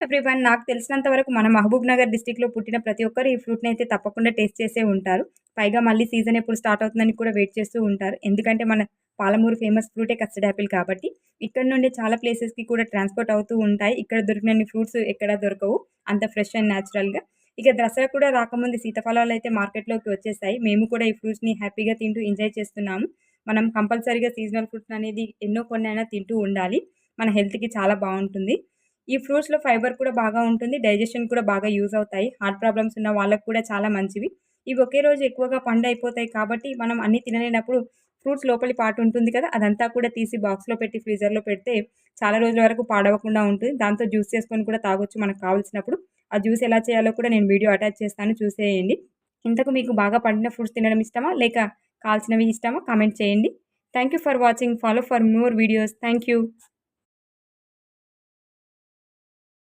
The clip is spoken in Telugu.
ఎవ్రీవన్ నాకు తెలిసినంత వరకు మన మహబూబ్‌నగర్ డిస్ట్రిక్ట్‌లో పుట్టిన ప్రతి ఒక్కరు ఈ ఫ్రూట్‌నయితే తప్పకుండా టేస్ట్ చేసే ఉంటారు. పైగా మళ్ళీ సీజన్ ఎప్పుడు స్టార్ట్ అవుతుందని కూడా వెయిట్ చేస్తూ ఉంటారు. ఎందుకంటే మన పాలమూరు ఫేమస్ ఫ్రూటే కస్టర్డ్ యాపిల్ కాబట్టి. ఇక్కడ నుండి చాలా ప్లేసెస్‌కి కూడా ట్రాన్స్‌పోర్ట్ అవుతూ ఉంటాయి. ఇక్కడ దొరికినన్ని ఫ్రూట్స్ ఎక్కడా దొరకవు. అంత ఫ్రెష్ అండ్ న్యాచురల్‌గా. ఇక దసరా కూడా రాకముందు సీతాఫలాలయితే మార్కెట్‌లోకి వచ్చేసాయి. మేము కూడా ఈ ఫ్రూట్స్‌ని హ్యాపీగా తింటూ ఎంజాయ్ చేస్తున్నాము. మనం కంపల్సరీగా సీజనల్ ఫ్రూట్స్ అనేది ఎన్నో కొన్నైనా తింటూ ఉండాలి. మన హెల్త్‌కి చాలా బావుంటుంది. ఈ ఫ్రూట్స్‌లో ఫైబర్ కూడా బాగా ఉంటుంది. డైజెషన్ కూడా బాగా యూజ్ అవుతాయి. హార్ట్ ప్రాబ్లమ్స్ ఉన్న వాళ్ళకి కూడా చాలా మంచివి. ఇవి ఒకే రోజు ఎక్కువగా పండయిపోతాయి కాబట్టి, మనం అన్నీ తినలేనప్పుడు ఫ్రూట్స్ లోపలి పార్ట్ ఉంటుంది కదా! అదంతా కూడా తీసి బాక్స్‌లో పెట్టి ఫ్రీజర్‌లో పెడితే చాలా రోజుల వరకు పాడవకుండా ఉంటుంది. దాంతో జ్యూస్ చేసుకొని కూడా తాగొచ్చు మనకు కావాల్సినప్పుడు. ఆ జ్యూస్ ఎలా చేయాలో కూడా నేను వీడియో అటాచ్ చేస్తాను చూసేయండి. ఇంతకు మీకు బాగా పండిన ఫ్రూట్స్ తినడం ఇష్టమా? లేక కాల్చినవి ఇష్టమా? కామెంట్ చేయండి. Thank you for watching. Follow for more videos. Thank you.